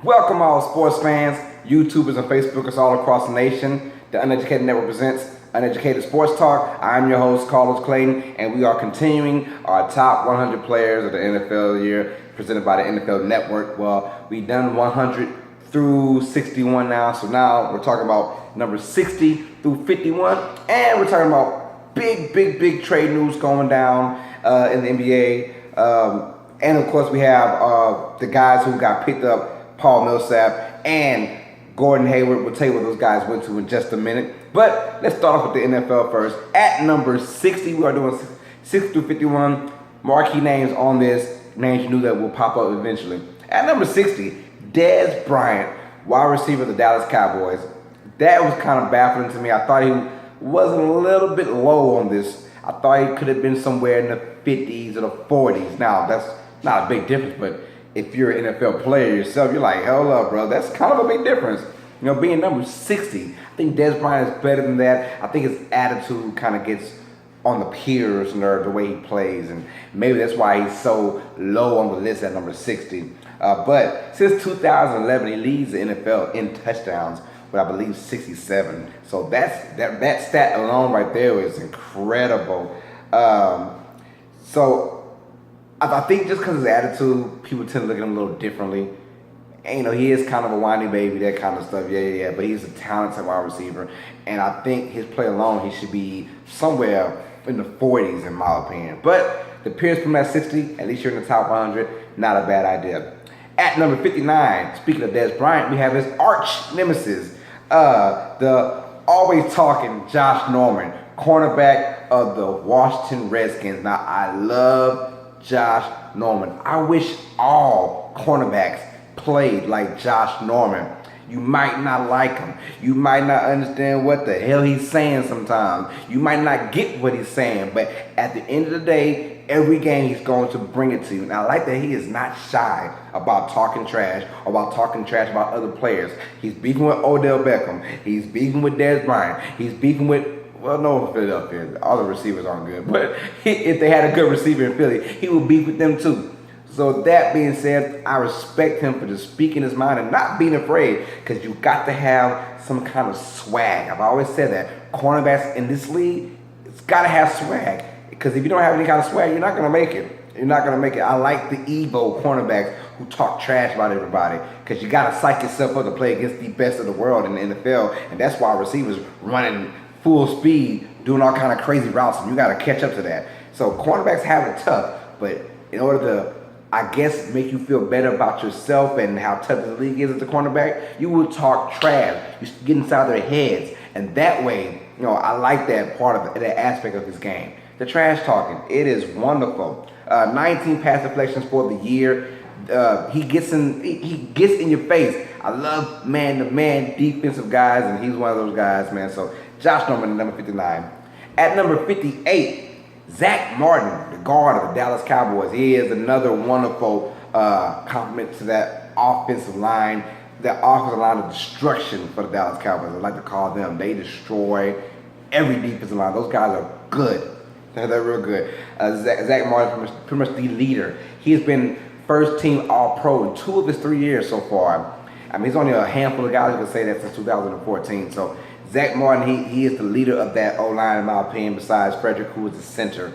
Welcome all sports fans, YouTubers and Facebookers all across the nation. The Uneducated Network presents Uneducated Sports Talk. I'm your host, Carlos Clayton, and we are continuing our top 100 players of the NFL year presented by the NFL Network. Well, we've done 100 through 61 now, so now we're talking about number 60 through 51, and we're talking about big trade news going down in the NBA. And of course, we have the guys who got picked up, Paul Millsap and Gordon Hayward. We'll tell you what those guys went to in just a minute. But let's start off with the NFL first. At number 60, we are doing 60 through 51. Marquee names on this, names you knew that will pop up eventually. At number 60, Dez Bryant, wide receiver of the Dallas Cowboys. That was kind of baffling to me. I thought he was a little bit low on this. I thought he could have been somewhere in the 50s or the 40s. Now, that's not a big difference, but if you're an NFL player yourself, you're like, hold up, bro. That's kind of a big difference. You know, being number 60, I think Dez Bryant is better than that. I think his attitude kind of gets on the peers nerve, the way he plays, and maybe that's why he's so low on the list at number 60. But since 2011, he leads the NFL in touchdowns with, I believe, 67. So that stat alone right there is incredible. I think just because of his attitude, people tend to look at him a little differently. And, you know, he is kind of a whiny baby, that kind of stuff. Yeah. But he's a talented wide receiver. And I think his play alone, he should be somewhere in the 40s, in my opinion. But the Pierce from that 60, at least you're in the top 100, not a bad idea. At number 59, speaking of Dez Bryant, we have his arch nemesis, the always talking Josh Norman, cornerback of the Washington Redskins. Now, I love Josh Norman. I wish all cornerbacks played like Josh Norman. You might not like him. You might not understand what the hell he's saying sometimes. You might not get what he's saying, but at the end of the day, every game he's going to bring it to you. And I like that he is not shy about talking trash about other players. He's beefing with Odell Beckham. He's beefing with Dez Bryant. He's beefing with, well, no, Philadelphia. All the receivers aren't good. But if they had a good receiver in Philly, he would beef with them too. So that being said, I respect him for just speaking his mind and not being afraid, because you got to have some kind of swag. I've always said that. Cornerbacks in this league, it's got to have swag. Because if you don't have any kind of swag, you're not going to make it. You're not going to make it. I like the Evo cornerbacks who talk trash about everybody, because you got to psych yourself up to play against the best of the world in the NFL. And that's why receivers running full speed, doing all kind of crazy routes, and you got to catch up to that. So cornerbacks have it tough, but in order to, I guess, make you feel better about yourself and how tough the league is as a cornerback, you will talk trash. You get inside their heads, and that way, you know, I like that part of it, that aspect of his game. The trash talking, it is wonderful. 19 pass deflections for the year. He gets in your face. I love man-to-man defensive guys, and he's one of those guys, man. So Josh Norman at number 59. At number 58, Zach Martin, the guard of the Dallas Cowboys. He is another wonderful compliment to that offensive line. That offensive line of destruction for the Dallas Cowboys. I like to call them. They destroy every defensive line. Those guys are good. They're real good. Zach Martin is pretty much the leader. He has been first team All-Pro in 2 of his 3 years so far. I mean, he's only a handful of guys who can say that since 2014. So Zach Martin, he is the leader of that O-line, in my opinion, besides Frederick, who is the center.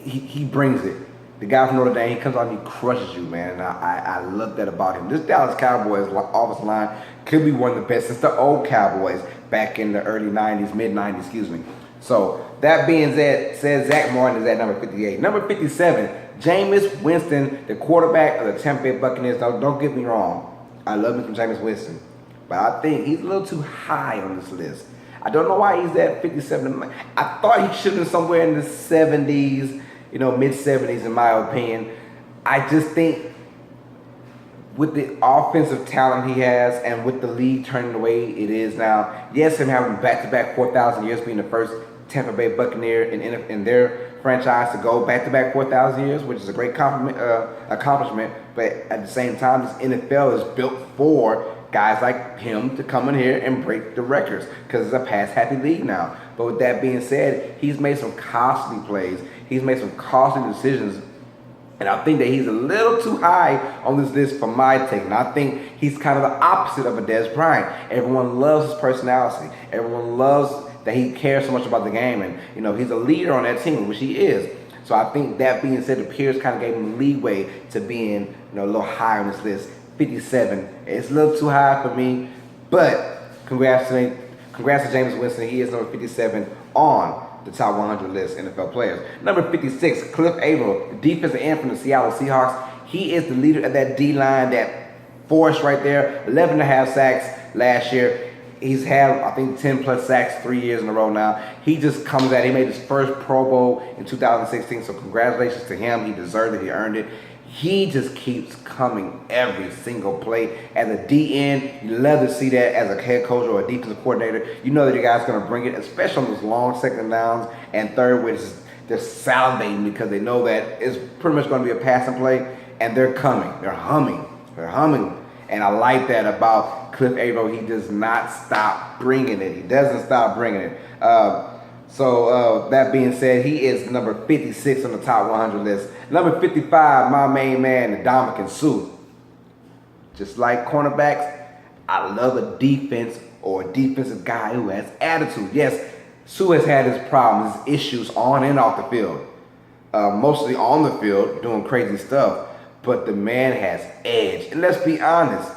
He brings it. The guy from Notre Dame, he comes out and he crushes you, man. And I love that about him. This Dallas Cowboys offensive line could be one of the best since the old Cowboys back in the early 90s, mid-90s, excuse me. So that being said, Zach Martin is at number 58. Number 57, Jameis Winston, the quarterback of the Tampa Bay Buccaneers. Now, don't get me wrong. I love me some Jameis Winston. But I think he's a little too high on this list. I don't know why he's at 57. I thought he should have been somewhere in the 70s, you know, mid-70s in my opinion. I just think with the offensive talent he has and with the league turning the way it is now, yes, him having back-to-back 4,000 years, being the first Tampa Bay Buccaneer in their franchise to go back-to-back 4,000 years, which is a great accomplishment. But at the same time, this NFL is built for guys like him to come in here and break the records, because it's a pass-happy league now. But with that being said, he's made some costly plays. He's made some costly decisions And I think that he's a little too high on this list for my take. And I think he's kind of the opposite of a Des Bryant. Everyone loves his personality. Everyone loves that he cares so much about the game. And, he's a leader on that team, which he is. So I think that being said, the Pierce kind of gave him leeway to being, a little high on this list. 57. It's a little too high for me. But congrats to Jameis Winston. He is number 57 on the top 100 list NFL players. Number 56, Cliff Averill, the defensive end from the Seattle Seahawks. He is the leader of that D-line, that force right there. 11 and a half sacks last year. He's had, I think, 10 plus sacks 3 years in a row now. He just comes at it. He made his first Pro Bowl in 2016, so congratulations to him. He deserved it. He earned it. He just keeps coming every single play. As a DN, you love to see that as a head coach or a defensive coordinator. You know that the guy's going to bring it, especially on those long second downs and third, which they're salivating because they know that it's pretty much going to be a passing play, and they're coming. They're humming. And I like that about Cliff Averill. He does not stop bringing it. He doesn't stop bringing it. So that being said, he is number 56 on the top 100 list. Number 55, my main man, Ndamukong Suh. Just like cornerbacks, I love a defense or a defensive guy who has attitude. Yes, Suh has had his problems, his issues on and off the field. Mostly on the field, doing crazy stuff. But the man has edge. And let's be honest,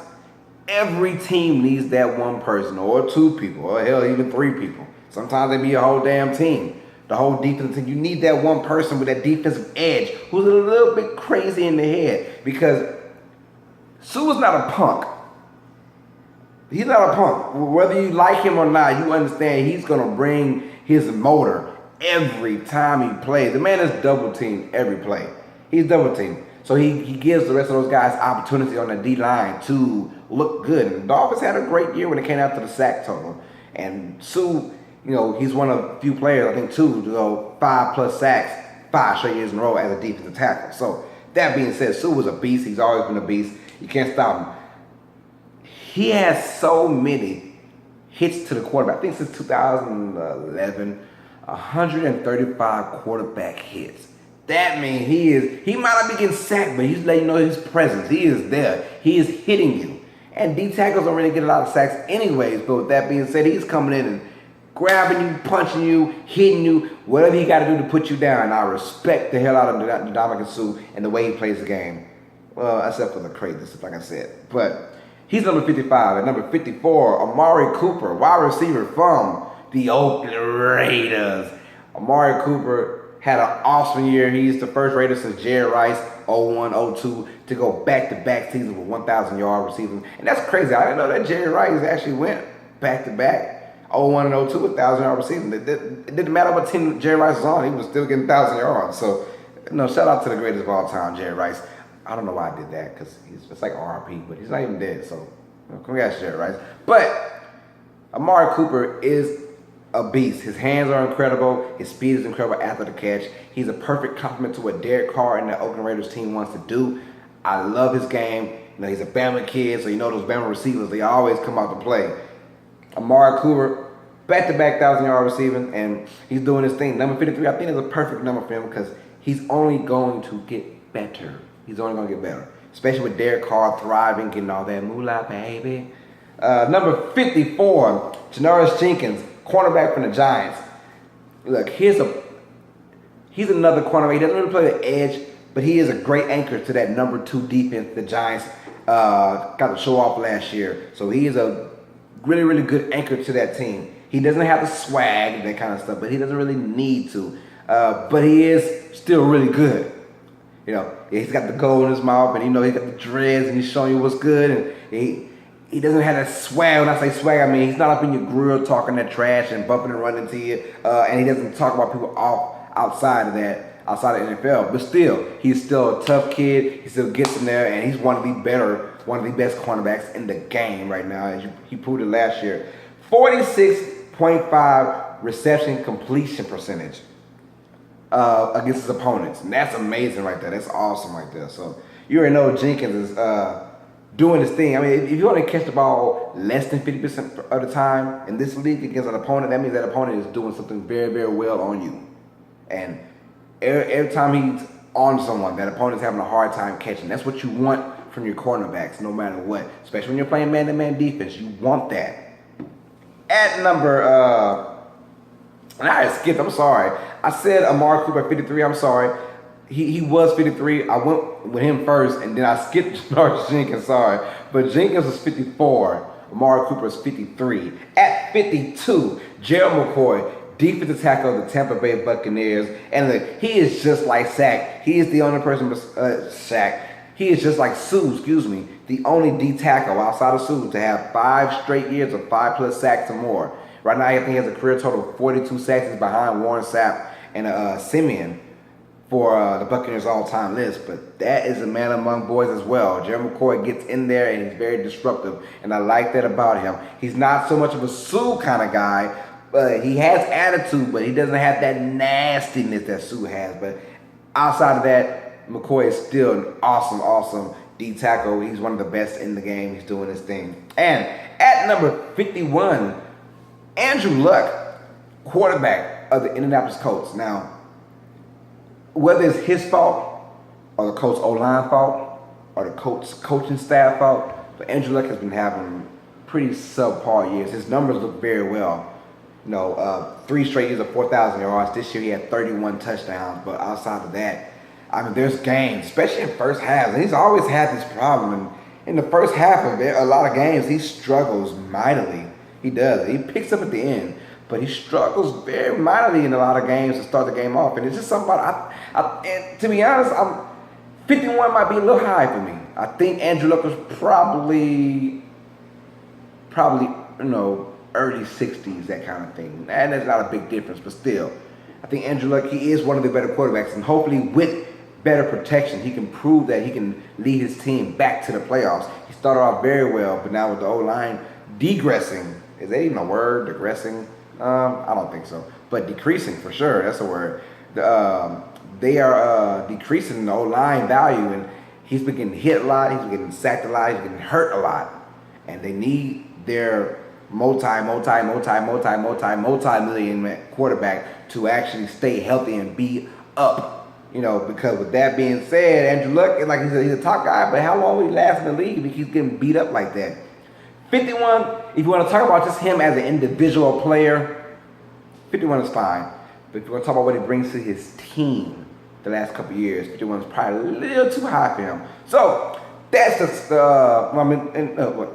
every team needs that one person or two people or hell, even three people. Sometimes they be a whole damn team. The whole defensive team. You need that one person with that defensive edge who's a little bit crazy in the head, because Suh is not a punk. He's not a punk. Whether you like him or not, you understand he's going to bring his motor every time he plays. The man is double teamed every play. He's double teamed. So he gives the rest of those guys opportunity on the D-line to look good. And the Dolphins had a great year when it came out to the sack total. And Suh, he's one of a few players, I think two, to go 5+ sacks 5 straight years in a row as a defensive tackle. So that being said, Suh was a beast. He's always been a beast. You can't stop him. He has so many hits to the quarterback. I think since 2011, 135 quarterback hits. That means he might not be getting sacked, but he's letting you know his presence. He is there. He is hitting you. And D tackles don't really get a lot of sacks anyways, but with that being said, he's coming in and grabbing you, punching you, hitting you, whatever he got to do to put you down. And I respect the hell out of Ndamukong Suh and the way he plays the game. Well, except for the craziness, like I said. But he's number 55. At number 54, Amari Cooper, wide receiver from the Oakland Raiders. Amari Cooper had an awesome year. He's the first Raider since Jerry Rice, 01, 02, to go back-to-back seasons with 1,000-yard receiving. And that's crazy. I didn't know that Jerry Rice actually went back-to-back, 01 and 02 with 1,000-yard receiving. It didn't matter what team Jerry Rice was on. He was still getting 1,000 yards. So, shout out to the greatest of all time, Jerry Rice. I don't know why I did that, because it's like RIP, but he's not even dead. So, congrats, Jerry Rice. But Amari Cooper is a beast. His hands are incredible. His speed is incredible after the catch. He's a perfect complement to what Derek Carr and the Oakland Raiders team wants to do. I love his game. He's a Bama kid, so those Bama receivers, they always come out to play. Amari Cooper, back-to-back 1,000-yard receiving, and he's doing his thing. Number 53, I think is a perfect number for him because he's only going to get better. He's only going to get better, especially with Derek Carr thriving, getting all that moolah, baby. Number 54, Janoris Jenkins, cornerback from the Giants. Look, he's another cornerback. He doesn't really play the edge, but he is a great anchor to that number 2 defense the Giants got to show off last year. So he is a really, really good anchor to that team. He doesn't have the swag and that kind of stuff, but he doesn't really need to. But he is still really good. He's got the gold in his mouth, and he's got the dreads, and he's showing you what's good, and he doesn't have that swag. When I say swag, I mean he's not up in your grill talking that trash and bumping and running to you, and he doesn't talk about people outside of the NFL. But still, he's still a tough kid. He still gets in there, and he's one of the best cornerbacks in the game right now. As he proved it last year. 46.5 reception completion percentage against his opponents, and that's amazing right there. That's awesome right there. So you already know Jenkins is doing his thing. I mean, if you want to catch the ball less than 50% of the time in this league against an opponent, that means that opponent is doing something very, very well on you. And every time he's on someone that opponent's having a hard time catching. That's what you want from your cornerbacks, no matter what. Especially when you're playing man-to-man defense, you want that. At number, and I skipped. I'm sorry. I said Amari Cooper at 53. I'm sorry. He was 53. I went with him first, and then I skipped Janoris Jenkins. Sorry, but Jenkins was 54. Amari Cooper is 53. At 52, Gerald McCoy, defensive tackle of the Tampa Bay Buccaneers, and he is just like Shaq. He is the only person, Shaq. He is just like Sue, the only D tackle outside of Sue to have 5 straight years of 5+ sacks or more. Right now, I think he has a career total of 42 sacks. He's behind Warren Sapp and Simeon for the Buccaneers all-time list. But that is a man among boys as well. Jerry McCoy gets in there, and he's very disruptive, and I like that about him. He's not so much of a Sue kind of guy, but he has attitude, but he doesn't have that nastiness that Sue has. But outside of that, McCoy is still an awesome D tackle. He's one of the best in the game. He's doing his thing. And at number 51, Andrew Luck, quarterback of the Indianapolis Colts. Now, whether it's his fault or the Colts O-line fault or the Colts coaching staff fault, but Andrew Luck has been having pretty subpar years. His numbers look very well. 3 straight years of 4,000 yards. This year he had 31 touchdowns. But outside of that, I mean, there's games, especially in first halves. And he's always had this problem. And in the first half of it, a lot of games, he struggles mightily. He does. He picks up at the end, but he struggles very mightily in a lot of games to start the game off. And it's just something and to be honest, 51 might be a little high for me. I think Andrew Luck was probably early 60s, that kind of thing. And that's not a big difference, but still. I think Andrew Luck, he is one of the better quarterbacks, and hopefully with better protection, he can prove that he can lead his team back to the playoffs. He started off very well, but now with the O-line degressing, is that even a word, digressing? I don't think so, but decreasing for sure, that's a word. They are decreasing the O-line value, and he's been getting hit a lot, he's been getting sacked a lot, he's been getting hurt a lot, and they need their multi-million quarterback to actually stay healthy and be up. Because with that being said, Andrew Luck, like he said, he's a top guy, but how long will he last in the league if he keeps getting beat up like that? 51, if you want to talk about just him as an individual player, 51 is fine. But if you want to talk about what he brings to his team the last couple of years, 51 is probably a little too high for him. So, that's just,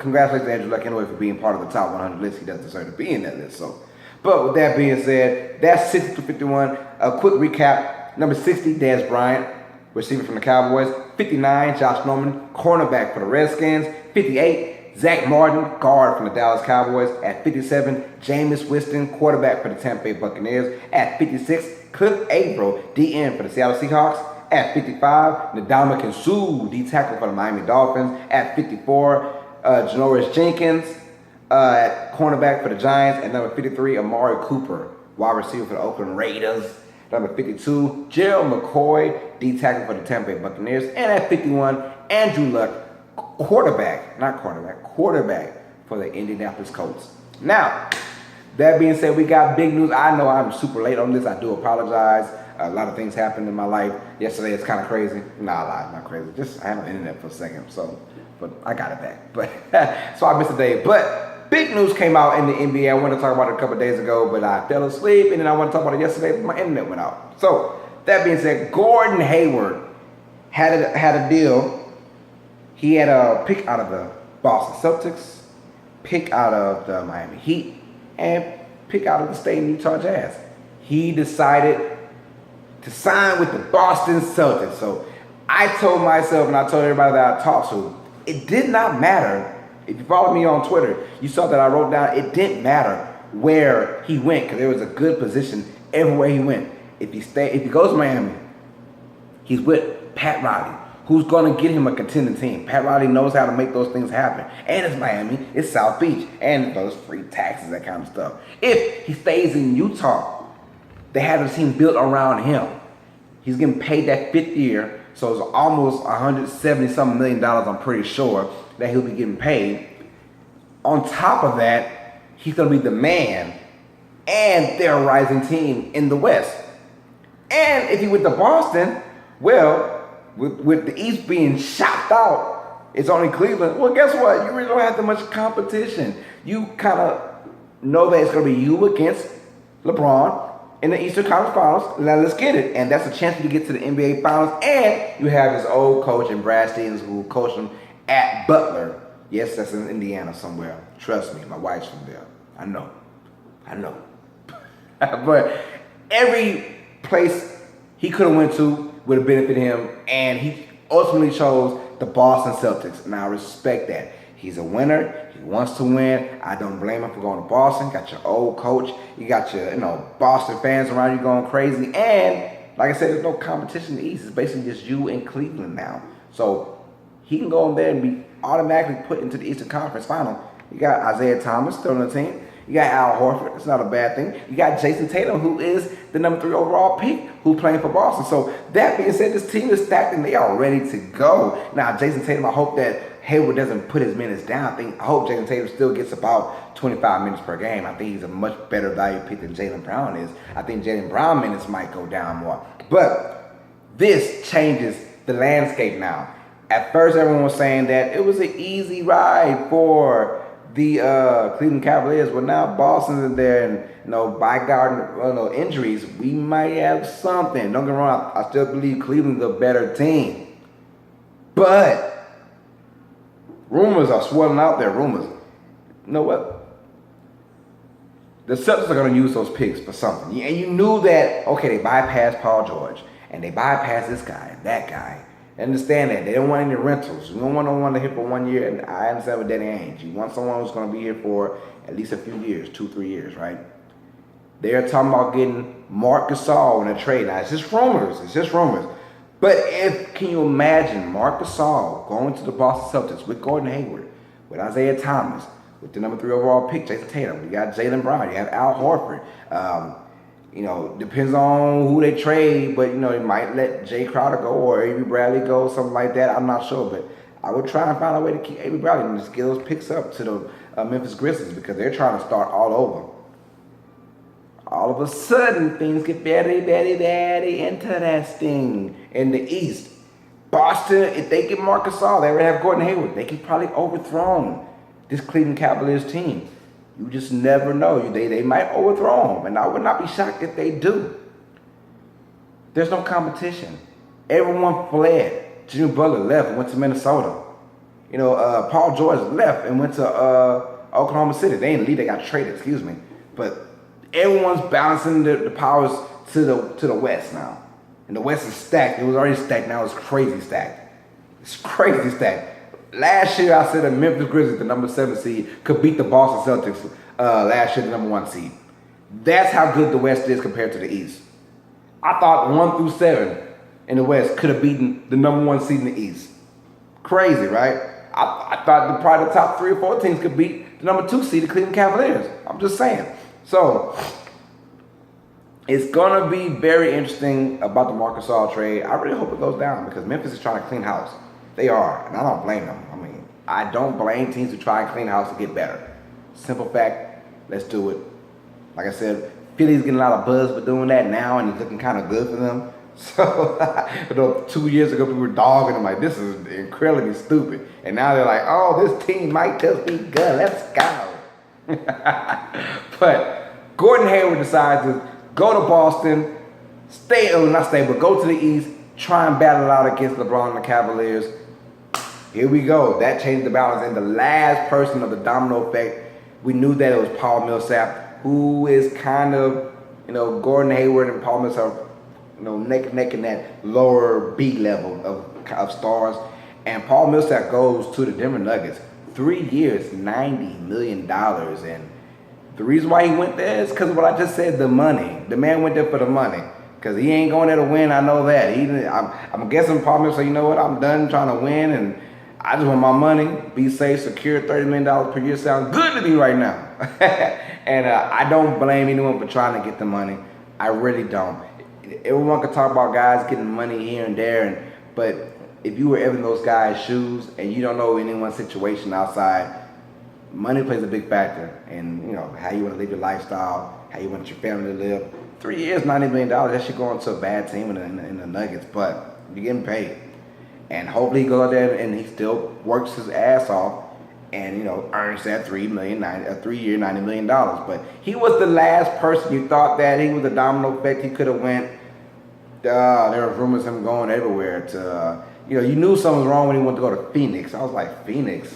congratulations to Andrew Luck anyway for being part of the top 100 list. He doesn't deserve to be in that list. So, but with that being said, that's 60 to 51. A quick recap. Number 60, Dez Bryant, receiver from the Cowboys. 59, Josh Norman, cornerback for the Redskins. 58, Zach Martin, guard from the Dallas Cowboys. At 57, Jameis Winston, quarterback for the Tampa Bay Buccaneers. At 56, Cliff Averill, DN for the Seattle Seahawks. At 55, Ndamukong Suh, D tackle for the Miami Dolphins. At 54, Janoris Jenkins, at cornerback for the Giants. At number 53, Amari Cooper, wide receiver for the Oakland Raiders. Number 52, Gerald McCoy, D tackle for the Tampa Bay Buccaneers. And at 51, Andrew Luck, quarterback for the Indianapolis Colts. Now, that being said, we got big news. I know I'm super late on this. I do apologize. A lot of things happened in my life. Yesterday, it's kind of crazy. Nah, not crazy. Just I had no internet for a second, but I got it back. But so I missed a day. But big news came out in the NBA. I wanted to talk about it a couple of days ago, but I fell asleep, and then I wanted to talk about it yesterday, but my internet went out. So that being said, Gordon Hayward had a deal. He had a pick out of the Boston Celtics, pick out of the Miami Heat, and pick out of the state of Utah Jazz. He decided to sign with the Boston Celtics. So I told myself, and I told everybody that I talked to, it did not matter. If you followed me on Twitter, you saw that I wrote down, it didn't matter where he went, because there was a good position everywhere he went. If he goes to Miami, he's with Pat Riley, who's going to get him a contending team. Pat Riley knows how to make those things happen. And it's Miami, it's South Beach, and those free taxes, that kind of stuff. If he stays in Utah, they have a team built around him. He's getting paid that 5th year, so it's almost $170-something million, I'm pretty sure, that he'll be getting paid. On top of that, he's going to be the man, and they're a rising team in the West. And if he went to Boston, Well, with the East being shocked out, it's only Cleveland. Well, guess what? You really don't have that much competition. You kind of know that it's going to be you against LeBron in the Eastern Conference Finals. Now let's get it. And that's a chance for you to get to the NBA Finals. And you have his old coach in Brad Stevens who coached him at Butler. Yes, that's in Indiana somewhere. Trust me, my wife's from there. I know. But every place he could have went to would have benefited him, and he ultimately chose the Boston Celtics. And I respect that. He's a winner. He wants to win. I don't blame him for going to Boston. Got your old coach. You got your, Boston fans around you going crazy. And like I said, there's no competition in the East. It's basically just you and Cleveland now. So he can go in there and be automatically put into the Eastern Conference Final. You got Isaiah Thomas still on the team. You got Al Horford. It's not a bad thing. You got Jason Tatum, who is the number 3 overall pick, who's playing for Boston. So that being said, this team is stacked and they are ready to go. Now, Jason Tatum, I hope that Hayward doesn't put his minutes down. I hope Jason Tatum still gets about 25 minutes per game. I think he's a much better value pick than Jaylen Brown is. I think Jaylen Brown minutes might go down more. But this changes the landscape now. At first, everyone was saying that it was an easy ride for the Cleveland Cavaliers. Well, now Boston's in there, and by guarding injuries, we might have something. Don't get me wrong, I still believe Cleveland's a better team. But rumors are swirling out there. Rumors. You know what? The Celtics are going to use those picks for something. And you knew that, okay, they bypassed Paul George, and they bypassed this guy and that guy. Understand that. They don't want any rentals. You don't want no one to hit for 1 year, and I understand with Danny Ainge. You want someone who's going to be here for at least a few years, 2-3 years, right? They're talking about getting Marc Gasol in a trade. Now, it's just rumors. But can you imagine Marc Gasol going to the Boston Celtics with Gordon Hayward, with Isaiah Thomas, with the number 3 overall pick, Jason Tatum. You got Jaylen Brown. You have Al Horford. Depends on who they trade, but they might let Jay Crowder go or Avery Bradley go, something like that. I'm not sure, but I would try and find a way to keep Avery Bradley and just get those picks up to the Memphis Grizzlies because they're trying to start all over. All of a sudden, things get very, very, very interesting in the East. Boston, if they get Marc Gasol, they already have Gordon Hayward. They could probably overthrow this Cleveland Cavaliers team. You just never know. They might overthrow them, and I would not be shocked if they do. There's no competition. Everyone fled. Jimmy Butler left and went to Minnesota. Paul George left and went to Oklahoma City. They didn't leave. They got traded. Excuse me. But everyone's balancing the powers to the West now, and the West is stacked. It was already stacked. Now it's crazy stacked. It's crazy stacked. Last year, I said the Memphis Grizzlies, the number 7 seed, could beat the Boston Celtics last year, the number 1 seed. That's how good the West is compared to the East. I thought 1 through 7 in the West could have beaten the number 1 seed in the East. Crazy, right? I thought probably the top 3 or 4 teams could beat the number 2 seed, the Cleveland Cavaliers. I'm just saying. So, it's going to be very interesting about the Marc Gasol trade. I really hope it goes down because Memphis is trying to clean house. They are, and I don't blame them. I don't blame teams who try and clean house to get better. Simple fact, let's do it. Like I said, Philly's getting a lot of buzz for doing that now, and it's looking kind of good for them. So, 2 years ago, people were dogging them like, this is incredibly stupid. And now they're like, oh, this team might just be good. Let's go. But Gordon Hayward decides to go to Boston, go to the East, try and battle out against LeBron and the Cavaliers. Here we go. That changed the balance. And the last person of the domino effect, we knew that it was Paul Millsap, who is kind of, Gordon Hayward and Paul Millsap, neck in that lower B level of stars. And Paul Millsap goes to the Denver Nuggets. 3 years, $90 million. And the reason why he went there is because of what I just said, the money. The man went there for the money. Because he ain't going there to win, I know that. I'm guessing Paul Millsap said, you know what, I'm done trying to win, and I just want my money, be safe, secure. $30 million per year sounds good to me right now. And I don't blame anyone for trying to get the money. I really don't. Everyone can talk about guys getting money here and there, but if you were ever in those guys' shoes and you don't know anyone's situation outside, money plays a big factor in how you want to live your lifestyle, how you want your family to live. 3 years, $90 million, that should go into a bad team in the Nuggets. But You're getting paid. And hopefully he goes out there and he still works his ass off and, earns that $3 million, a 3-year, $90 million. But he was the last person you thought that he was a domino effect. He could have went, there were rumors of him going everywhere to, you knew something was wrong when he wanted to go to Phoenix. I was like, Phoenix?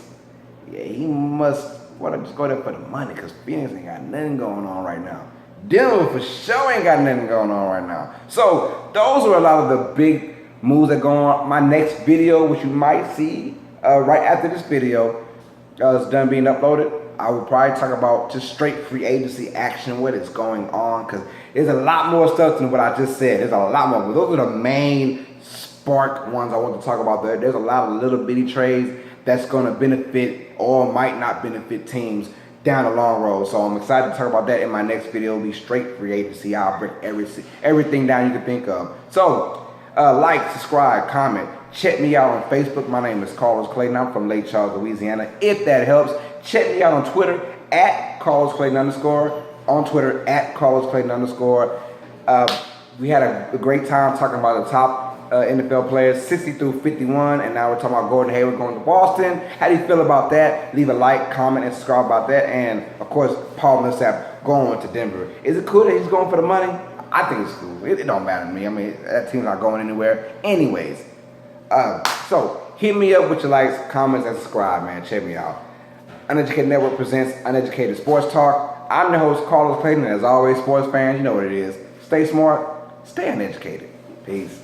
Yeah, he must want to just go there for the money because Phoenix ain't got nothing going on right now. Denver for sure ain't got nothing going on right now. So those are a lot of the big moves that go on. My next video, which you might see right after this video is done being uploaded, I will probably talk about just straight free agency action, what is going on, because there's a lot more stuff than what I just said. There's a lot more, but those are the main spark ones I want to talk about. There's a lot of little bitty trades that's going to benefit or might not benefit teams down the long road. So I'm excited to talk about that in my next video. It'll be straight free agency. I'll break everything down you can think of. So like, subscribe, comment. Check me out on Facebook. My name is Carlos Clayton. I'm from Lake Charles, Louisiana. If that helps, check me out on Twitter at Carlos Clayton _. On Twitter at Carlos Clayton _. We had a great time talking about the top NFL players, 60 through 51, and now we're talking about Gordon Hayward going to Boston. How do you feel about that? Leave a like, comment, and subscribe about that. And of course, Paul Millsap going to Denver. Is it cool that he's going for the money? I think it's cool. It don't matter to me. I mean, that team's not going anywhere anyways. So hit me up with your likes, comments, and subscribe, man. Check me out. Uneducated Network presents Uneducated Sports Talk. I'm the host, Carlos Clayton, and as always, sports fans, you know what it is. Stay smart, stay uneducated. Peace.